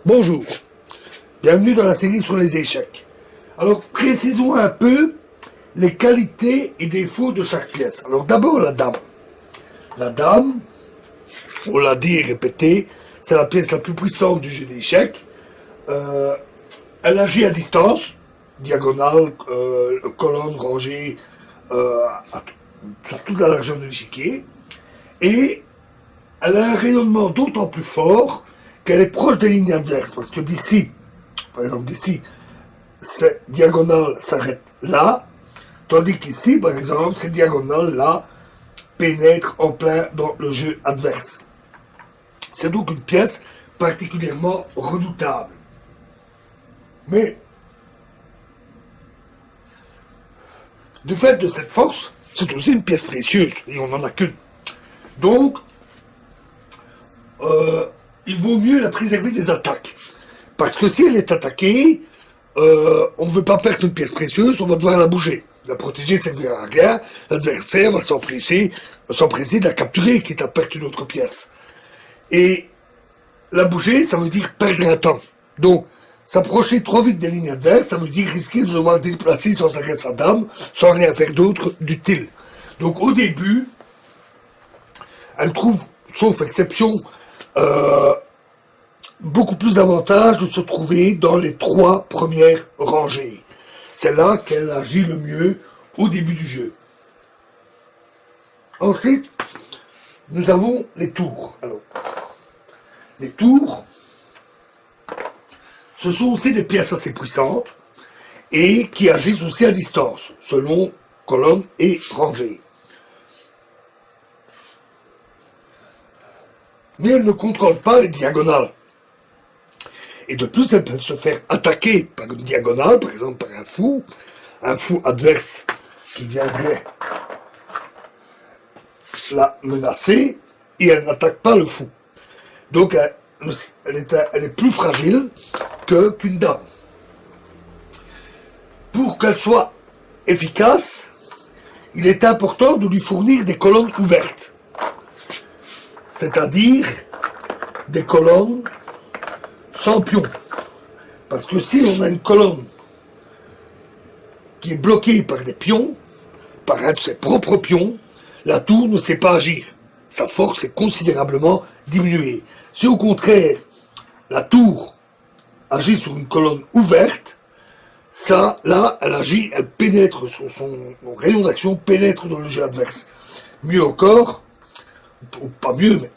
Bonjour, bienvenue dans la série sur les échecs. Alors, précisons un peu les qualités et défauts de chaque pièce. Alors, d'abord, la dame. La dame, on l'a dit et répété, c'est la pièce la plus puissante du jeu d'échecs. Elle agit à distance, diagonale, colonne, rangée, sur toute la largeur de l'échiquier. Et elle a un rayonnement d'autant plus fort qu'elle est proche des lignes adverses. Parce que d'ici, par exemple d'ici, cette diagonale s'arrête là, tandis qu'ici, par exemple, cette diagonale là pénètre en plein dans le jeu adverse. C'est donc une pièce particulièrement redoutable. Mais, du fait de cette force, c'est aussi une pièce précieuse, et on n'en a qu'une. Donc, il vaut mieux la préserver des attaques. Parce que si elle est attaquée, on ne veut pas perdre une pièce précieuse, on va devoir la bouger. La protéger ne servira à rien, l'adversaire va s'empresser de la capturer, quitte à perdre une autre pièce. Et la bouger, ça veut dire perdre un temps. Donc, s'approcher trop vite des lignes adverses, ça veut dire risquer de devoir déplacer sans arrêt sa dame, sans rien faire d'autre d'utile. Donc, au début, elle trouve, sauf exception, beaucoup plus d'avantages de se trouver dans les 3 premières rangées. C'est là qu'elle agit le mieux au début du jeu. Ensuite, nous avons les tours. Alors, les tours, ce sont aussi des pièces assez puissantes et qui agissent aussi à distance, selon colonne et rangée. Mais elles ne contrôlent pas les diagonales. Et de plus, elles peuvent se faire attaquer par une diagonale, par exemple par un fou adverse qui viendrait la menacer, et elle n'attaque pas le fou. Donc, elle est plus fragile qu'une dame. Pour qu'elle soit efficace, il est important de lui fournir des colonnes ouvertes. C'est-à-dire des colonnes sans pion. Parce que si on a une colonne qui est bloquée par des pions, par un de ses propres pions, la tour ne sait pas agir. Sa force est considérablement diminuée. Si au contraire, la tour agit sur une colonne ouverte, ça, là, elle agit, elle pénètre, son rayon d'action pénètre dans le jeu adverse. Mieux encore, ou pas mieux, mais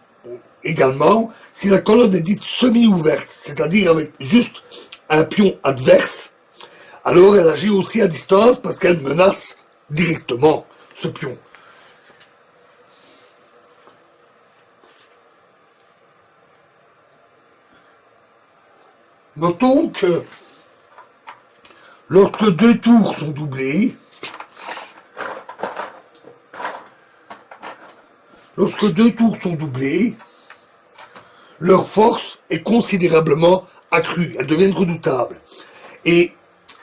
également, si la colonne est dite semi-ouverte, c'est-à-dire avec juste un pion adverse, alors elle agit aussi à distance parce qu'elle menace directement ce pion. Notons que lorsque 2 tours sont doublés, leur force est considérablement accrue, elles deviennent redoutables. Et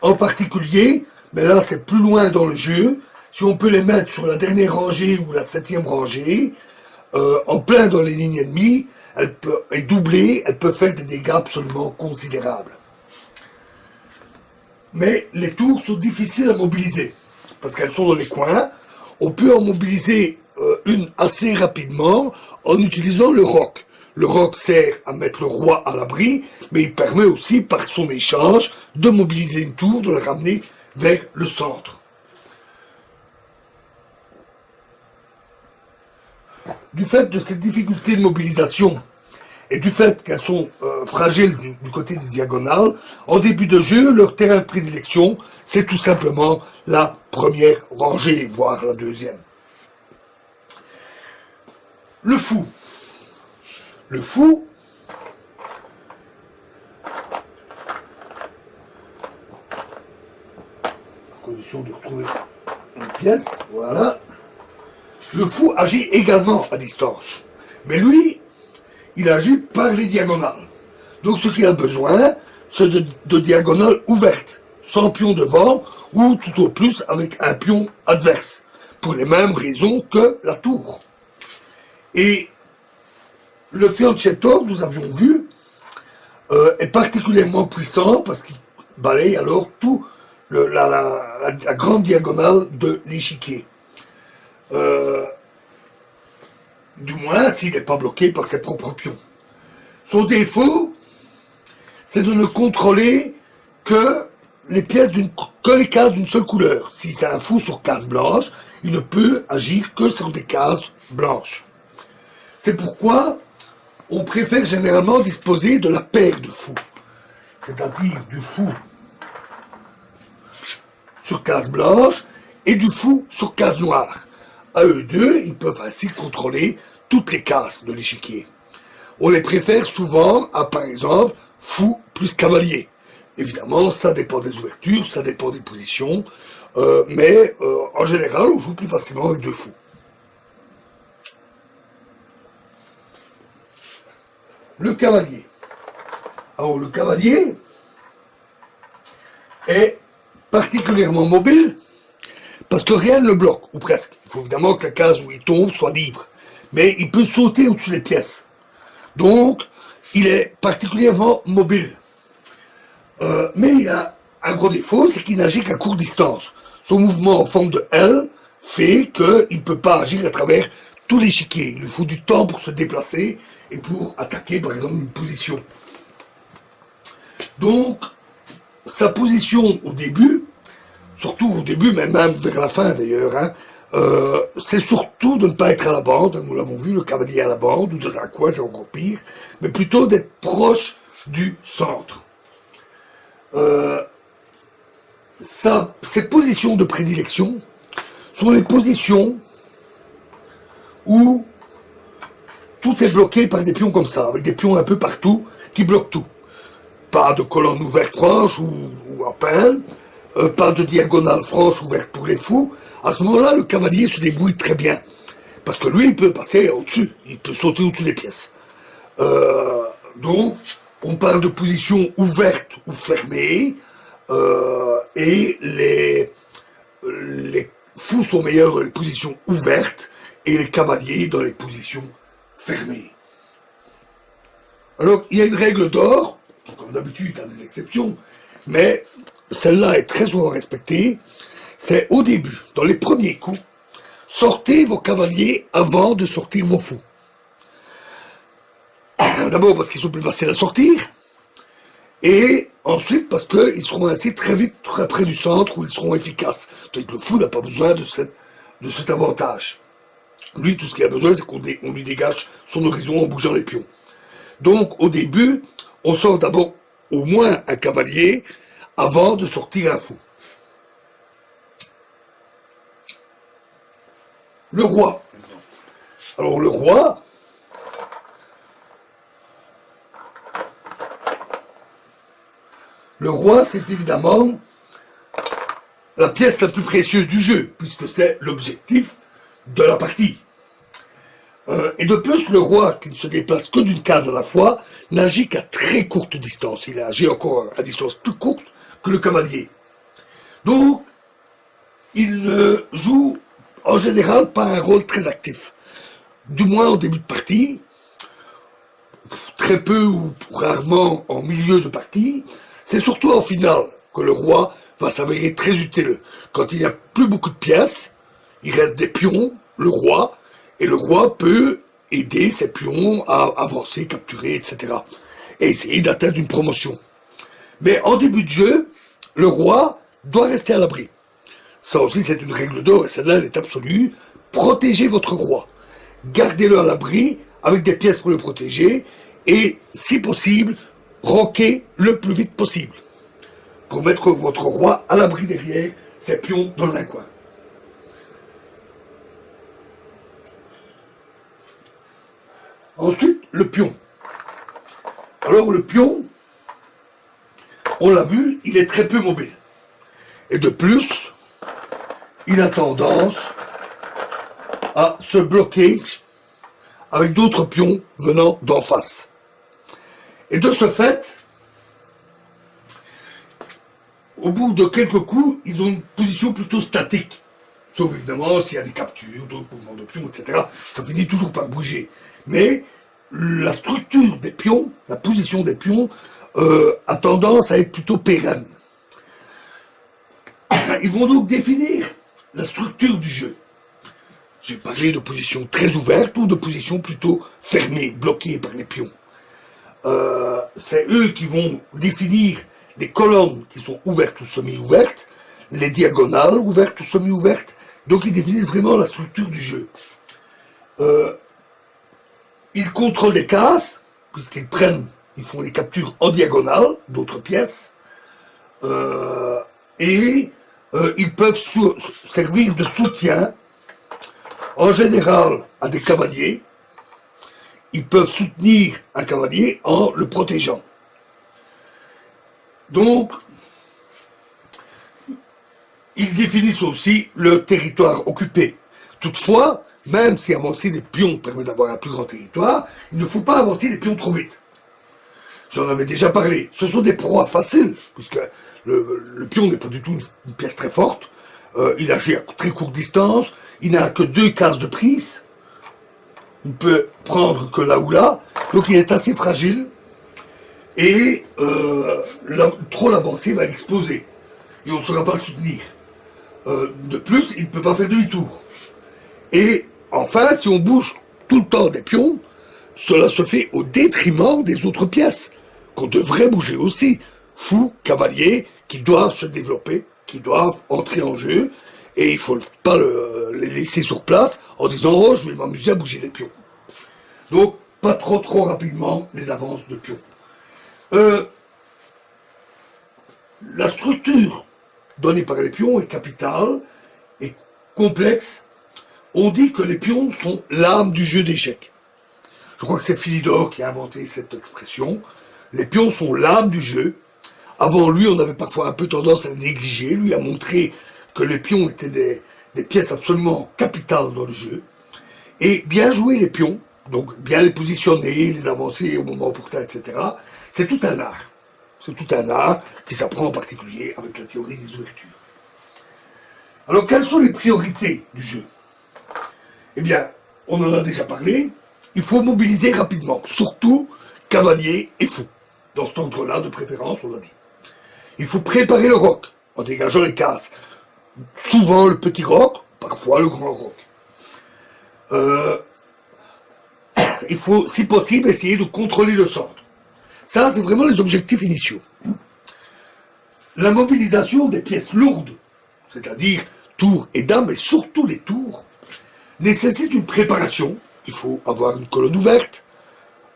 en particulier, mais là c'est plus loin dans le jeu, si on peut les mettre sur la dernière rangée ou la 7e rangée, en plein dans les lignes ennemies, elles peuvent faire des dégâts absolument considérables. Mais les tours sont difficiles à mobiliser, parce qu'elles sont dans les coins. On peut en mobiliser une assez rapidement en utilisant le roc. Le roc sert à mettre le roi à l'abri, mais il permet aussi, par son échange, de mobiliser une tour, de la ramener vers le centre. Du fait de cette difficulté de mobilisation et du fait qu'elles sont fragiles du côté des diagonales, en début de jeu, leur terrain de prédilection, c'est tout simplement la première rangée, voire la 2e. Le fou. Le fou, à condition de retrouver une pièce, voilà. Le fou agit également à distance. Mais lui, il agit par les diagonales. Donc ce qu'il a besoin, c'est de diagonales ouvertes, sans pion devant, ou tout au plus avec un pion adverse, pour les mêmes raisons que la tour. Et le fianchetto, nous avions vu, est particulièrement puissant parce qu'il balaye alors tout la grande diagonale de l'échiquier. Du moins s'il n'est pas bloqué par ses propres pions. Son défaut, c'est de ne contrôler que les cases d'une seule couleur. Si c'est un fou sur case blanche, il ne peut agir que sur des cases blanches. C'est pourquoi on préfère généralement disposer de la paire de fous, c'est-à-dire du fou sur case blanche et du fou sur case noire. À eux deux, ils peuvent ainsi contrôler toutes les cases de l'échiquier. On les préfère souvent à, par exemple, fou plus cavalier. Évidemment, ça dépend des ouvertures, ça dépend des positions, mais en général, on joue plus facilement avec deux fous. Le cavalier. Alors, le cavalier est particulièrement mobile parce que rien ne le bloque, ou presque. Il faut évidemment que la case où il tombe soit libre, mais il peut sauter au-dessus des pièces. Donc, il est particulièrement mobile. Mais il a un gros défaut, c'est qu'il n'agit qu'à courte distance. Son mouvement en forme de L fait qu'il ne peut pas agir à travers tout l'échiquier. Il lui faut du temps pour se déplacer et pour attaquer, par exemple, une position. Donc, sa position au début, surtout au début, mais même vers la fin d'ailleurs, hein, c'est surtout de ne pas être à la bande, nous l'avons vu, le cavalier à la bande, ou dans un coin, c'est encore pire, mais plutôt d'être proche du centre. Ces positions de prédilection sont les positions où tout est bloqué par des pions comme ça, avec des pions un peu partout qui bloquent tout. Pas de colonne ouverte franche ou à peine, pas de diagonale franche ouverte pour les fous. À ce moment-là, le cavalier se débrouille très bien. Parce que lui, il peut passer au-dessus, il peut sauter au-dessus des pièces. Donc, on parle de position ouverte ou fermée, et les fous sont meilleurs dans les positions ouvertes, et les cavaliers dans les positions fermées. Alors, il y a une règle d'or, qui comme d'habitude a des exceptions, mais celle-là est très souvent respectée, c'est au début, dans les premiers coups, sortez vos cavaliers avant de sortir vos fous. D'abord parce qu'ils sont plus faciles à sortir, et ensuite parce qu'ils seront ainsi très vite très près du centre où ils seront efficaces. Donc le fou n'a pas besoin de cet avantage. Lui, tout ce qu'il a besoin, c'est qu'on lui dégage son horizon en bougeant les pions. Donc au début, on sort d'abord au moins un cavalier avant de sortir un fou. Le roi. Alors le roi, c'est évidemment la pièce la plus précieuse du jeu, puisque c'est l'objectif de la partie. Et de plus, le roi, qui ne se déplace que d'une case à la fois, n'agit qu'à très courte distance. Il agit encore à distance plus courte que le cavalier. Donc, il ne joue en général pas un rôle très actif. Du moins en début de partie, très peu ou rarement en milieu de partie. C'est surtout en finale que le roi va s'avérer très utile. Quand il n'y a plus beaucoup de pièces, il reste des pions, le roi, et le roi peut aider ses pions à avancer, capturer, etc. Et essayer d'atteindre une promotion. Mais en début de jeu, le roi doit rester à l'abri. Ça aussi, c'est une règle d'or, et celle-là, elle est absolue. Protégez votre roi. Gardez-le à l'abri, avec des pièces pour le protéger, et, si possible, roquez le plus vite possible, pour mettre votre roi à l'abri derrière ses pions dans un coin. Ensuite, le pion. Alors, le pion, on l'a vu, il est très peu mobile. Et de plus, il a tendance à se bloquer avec d'autres pions venant d'en face. Et de ce fait, au bout de quelques coups, ils ont une position plutôt statique. Sauf évidemment s'il y a des captures, d'autres mouvements de pions, etc. Ça finit toujours par bouger. Mais la structure des pions, la position des pions, a tendance à être plutôt pérenne. Ils vont donc définir la structure du jeu. J'ai parlé de positions très ouvertes ou de positions plutôt fermées, bloquées par les pions. C'est eux qui vont définir les colonnes qui sont ouvertes ou semi-ouvertes, les diagonales ouvertes ou semi-ouvertes. Donc ils définissent vraiment la structure du jeu. Ils contrôlent des cases, puisqu'ils ils font les captures en diagonale d'autres pièces, et ils peuvent servir de soutien, en général, à des cavaliers. Ils peuvent soutenir un cavalier en le protégeant. Donc, ils définissent aussi le territoire occupé. Toutefois, même si avancer des pions permet d'avoir un plus grand territoire, il ne faut pas avancer les pions trop vite. J'en avais déjà parlé. Ce sont des proies faciles, puisque le pion n'est pas du tout une pièce très forte. Il agit à très courte distance. Il n'a que 2 cases de prise. Il peut prendre que là ou là. Donc il est assez fragile. Et trop l'avancer va l'exploser. Et on ne saura pas le soutenir. De plus, il ne peut pas faire demi-tour. Et enfin, si on bouge tout le temps des pions, cela se fait au détriment des autres pièces, qu'on devrait bouger aussi. Fous, cavaliers, qui doivent se développer, qui doivent entrer en jeu, et il ne faut pas les laisser sur place en disant « Oh, je vais m'amuser à bouger les pions ». Donc, pas trop rapidement les avances de pions. La structure donnée par les pions est capitale et complexe. On dit que les pions sont l'âme du jeu d'échecs. Je crois que c'est Philidor qui a inventé cette expression. Les pions sont l'âme du jeu. Avant lui, on avait parfois un peu tendance à les négliger. Lui a montré que les pions étaient des pièces absolument capitales dans le jeu. Et bien jouer les pions, donc bien les positionner, les avancer au moment opportun, etc., c'est tout un art. C'est tout un art qui s'apprend en particulier avec la théorie des ouvertures. Alors, quelles sont les priorités du jeu? Eh bien, on en a déjà parlé. Il faut mobiliser rapidement, surtout cavalier et fou. Dans cet ordre-là, de préférence, on l'a dit. Il faut préparer le roc, en dégageant les cases. Souvent le petit roc, parfois le grand roc. Il faut, si possible, essayer de contrôler le centre. Ça, c'est vraiment les objectifs initiaux. La mobilisation des pièces lourdes, c'est-à-dire tours et dames, et surtout les tours, nécessite une préparation. Il faut avoir une colonne ouverte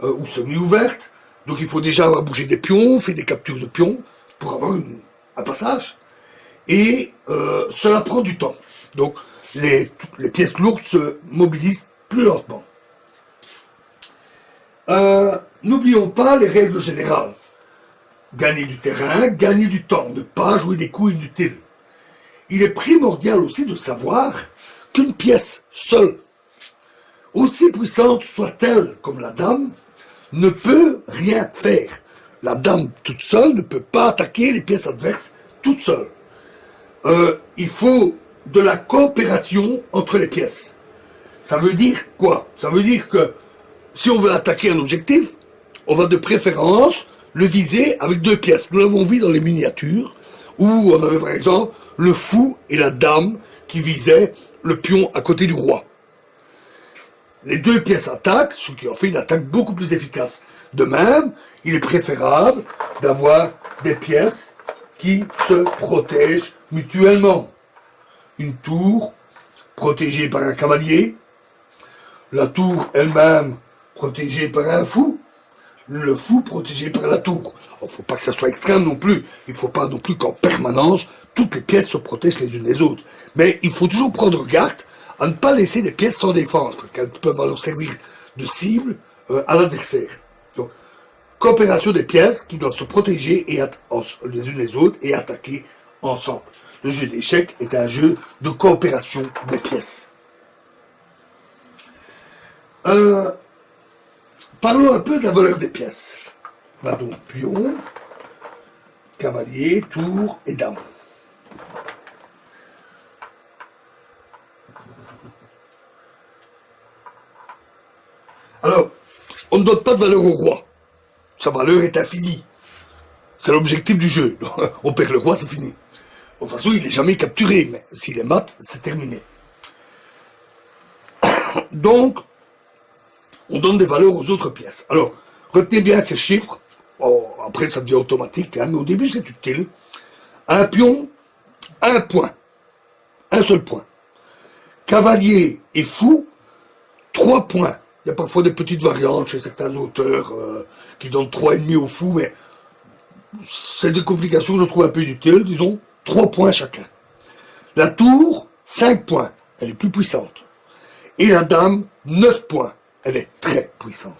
ou semi-ouverte. Donc il faut déjà avoir bougé des pions, fait des captures de pions pour avoir un passage. Et cela prend du temps. Donc les pièces lourdes se mobilisent plus lentement. N'oublions pas les règles générales. Gagner du terrain, gagner du temps, ne pas jouer des coups inutiles. Il est primordial aussi de savoir qu'une pièce seule, aussi puissante soit-elle comme la dame, ne peut rien faire. La dame toute seule ne peut pas attaquer les pièces adverses toute seule. Il faut de la coopération entre les pièces. Ça veut dire quoi? Ça veut dire que si on veut attaquer un objectif, on va de préférence le viser avec 2 pièces. Nous l'avons vu dans les miniatures, où on avait par exemple le fou et la dame qui visaient le pion à côté du roi. Les 2 pièces attaquent, ce qui en fait une attaque beaucoup plus efficace. De même, il est préférable d'avoir des pièces qui se protègent mutuellement. Une tour protégée par un cavalier, la tour elle-même protégée par un fou, le fou protégé par la tour. Il ne faut pas que ça soit extrême non plus. Il ne faut pas non plus qu'en permanence, toutes les pièces se protègent les unes les autres. Mais il faut toujours prendre garde à ne pas laisser des pièces sans défense, parce qu'elles peuvent alors servir de cible à l'adversaire. Donc, coopération des pièces qui doivent se protéger les unes les autres et attaquer ensemble. Le jeu d'échecs est un jeu de coopération des pièces. Parlons un peu de la valeur des pièces. On a donc pion, cavalier, tour et dame. Alors, on ne donne pas de valeur au roi. Sa valeur est infinie. C'est l'objectif du jeu. On perd le roi, c'est fini. De toute façon, il n'est jamais capturé, mais s'il est mat, c'est terminé. Donc, on donne des valeurs aux autres pièces. Alors, retenez bien ces chiffres. Oh, après, ça devient automatique, hein, mais au début, c'est utile. Un pion, un point. Un seul point. Cavalier et fou, 3 points. Il y a parfois des petites variantes chez certains auteurs qui donnent 3,5 au fou, mais c'est des complications que je trouve un peu inutiles. Disons, 3 points chacun. La tour, 5 points. Elle est plus puissante. Et la dame, 9 points. Elle est très puissante.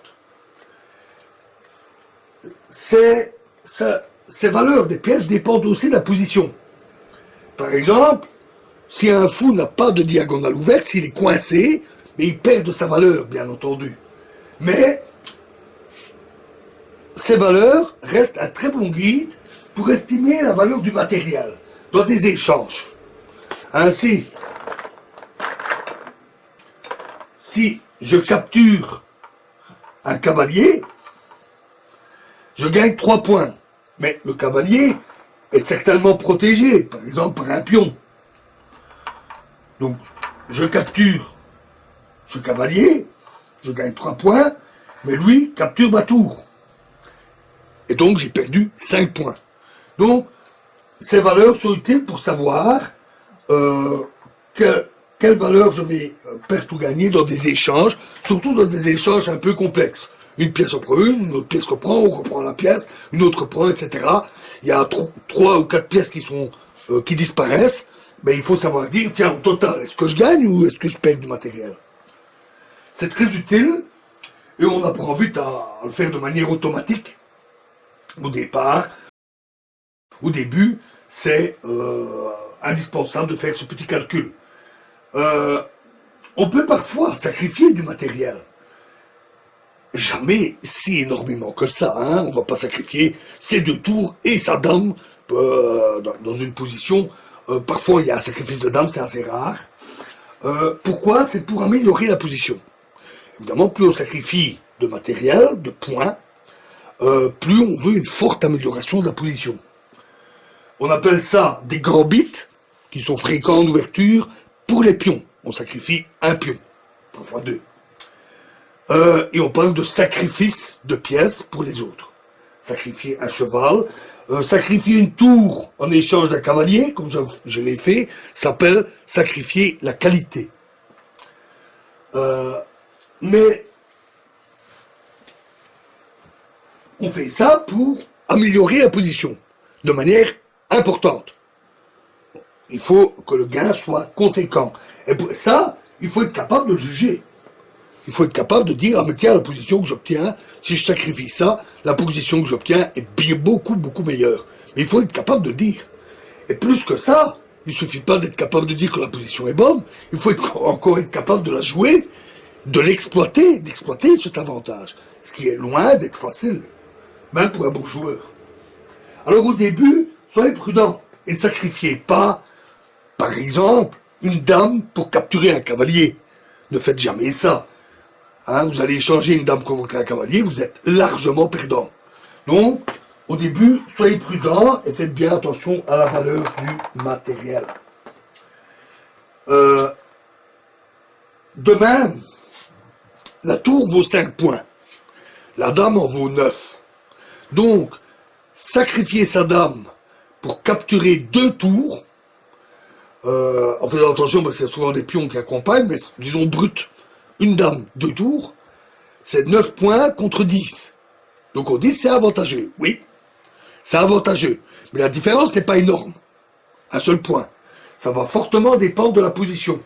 Ces valeurs des pièces dépendent aussi de la position. Par exemple, si un fou n'a pas de diagonale ouverte, s'il est coincé, mais il perd de sa valeur, bien entendu. Mais ces valeurs restent un très bon guide pour estimer la valeur du matériel dans des échanges. Ainsi, si je capture un cavalier, je gagne 3 points. Mais le cavalier est certainement protégé, par exemple par un pion. Donc, je capture ce cavalier, je gagne 3 points, mais lui capture ma tour. Et donc, j'ai perdu 5 points. Donc, ces valeurs sont utiles pour savoir quelle valeur je vais perdre ou gagner dans des échanges, surtout dans des échanges un peu complexes. Une pièce reprend une autre pièce reprend, on reprend la pièce, une autre reprend, etc. Il y a 3 ou 4 pièces qui disparaissent. Mais il faut savoir dire, tiens, au total, est-ce que je gagne ou est-ce que je perds du matériel? C'est très utile et on apprend vite à le faire de manière automatique. Au départ, au début, c'est indispensable de faire ce petit calcul. On peut parfois sacrifier du matériel. Jamais si énormément que ça, hein. On va pas sacrifier ses 2 tours et sa dame dans une position. Parfois, il y a un sacrifice de dame, c'est assez rare. Pourquoi? C'est pour améliorer la position. Évidemment, plus on sacrifie de matériel, de points, plus on veut une forte amélioration de la position. On appelle ça des gambits, qui sont fréquents en ouverture, pour les pions. On sacrifie un pion, parfois 2. Et on parle de sacrifice de pièces pour les autres. Sacrifier un cheval, sacrifier une tour en échange d'un cavalier, comme je l'ai fait, s'appelle sacrifier la qualité. Mais on fait ça pour améliorer la position de manière importante. Il faut que le gain soit conséquent. Et pour ça, il faut être capable de le juger. Il faut être capable de dire, ah mais tiens, la position que j'obtiens, si je sacrifie ça, la position que j'obtiens est bien beaucoup meilleure. Mais il faut être capable de le dire. Et plus que ça, il ne suffit pas d'être capable de dire que la position est bonne, il faut encore être capable de la jouer, de l'exploiter, d'exploiter cet avantage. Ce qui est loin d'être facile, même pour un bon joueur. Alors au début, soyez prudent et ne sacrifiez pas, par exemple, une dame pour capturer un cavalier. Ne faites jamais ça. Hein, vous allez échanger une dame contre un cavalier, vous êtes largement perdant. Donc, au début, soyez prudent et faites bien attention à la valeur du matériel. De même, la tour vaut 5 points. La dame en vaut 9. Donc, sacrifier sa dame pour capturer 2 tours, en faisant attention parce qu'il y a souvent des pions qui accompagnent, mais disons brut, une dame, 2 tours, c'est 9 points contre 10. Donc on dit c'est avantageux. Oui, c'est avantageux. Mais la différence n'est pas énorme. Un seul point. Ça va fortement dépendre de la position.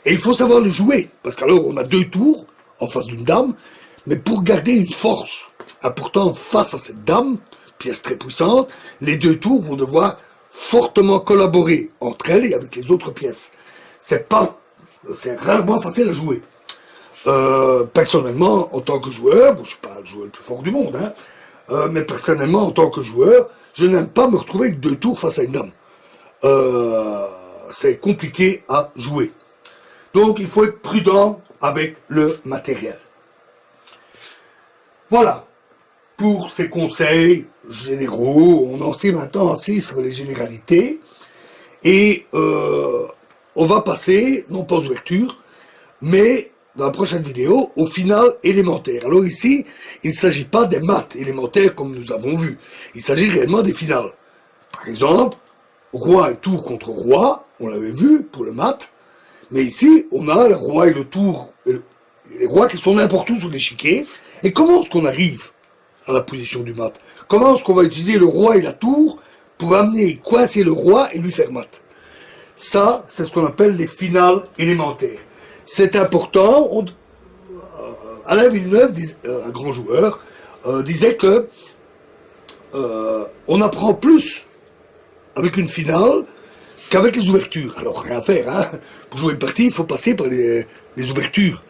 Et il faut savoir le jouer. Parce qu'alors on a 2 tours en face d'une dame, mais pour garder une force importante face à cette dame, pièce très puissante, les 2 tours vont devoir fortement collaborer entre elles et avec les autres pièces. C'est rarement facile à jouer. Personnellement, en tant que joueur, bon, je suis pas le joueur le plus fort du monde, hein, mais personnellement, en tant que joueur, je n'aime pas me retrouver avec 2 tours face à une dame. C'est compliqué à jouer. Donc, il faut être prudent avec le matériel. Voilà pour ces conseils généraux, on en sait maintenant assez sur les généralités, et on va passer, non pas aux ouvertures, mais dans la prochaine vidéo, au final élémentaire. Alors ici, il ne s'agit pas des maths élémentaires comme nous avons vu, il s'agit réellement des finales. Par exemple, roi et tour contre roi, on l'avait vu pour le mat, mais ici, on a le roi et le tour, les rois qui sont n'importe où sur l'échiquier, et comment est-ce qu'on arrive à la position du mat? Comment est-ce qu'on va utiliser le roi et la tour pour amener, coincer le roi et lui faire mat? Ça, c'est ce qu'on appelle les finales élémentaires. C'est important. Alain Villeneuve, un grand joueur, disait que on apprend plus avec une finale qu'avec les ouvertures. Alors, rien à faire, hein. Pour jouer une partie, il faut passer par les ouvertures.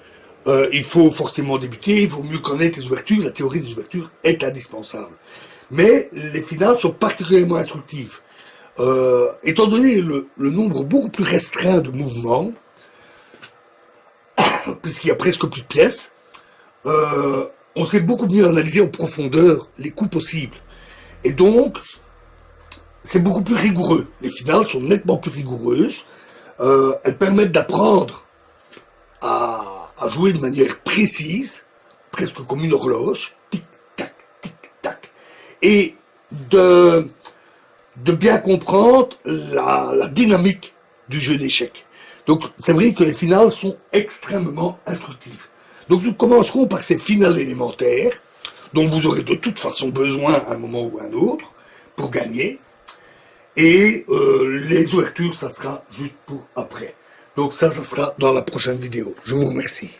Il faut forcément débuter, il faut mieux connaître les ouvertures, la théorie des ouvertures est indispensable. Mais les finales sont particulièrement instructives. Étant donné le nombre beaucoup plus restreint de mouvements, puisqu'il y a presque plus de pièces, on sait beaucoup mieux analyser en profondeur les coups possibles. Et donc, c'est beaucoup plus rigoureux. Les finales sont nettement plus rigoureuses. Elles permettent d'apprendre à jouer de manière précise, presque comme une horloge, tic-tac, tic-tac, et de bien comprendre la dynamique du jeu d'échecs. Donc, c'est vrai que les finales sont extrêmement instructives. Donc, nous commencerons par ces finales élémentaires, dont vous aurez de toute façon besoin à un moment ou à un autre, pour gagner. Et les ouvertures, ça sera juste pour après. Donc ça sera dans la prochaine vidéo. Je vous remercie.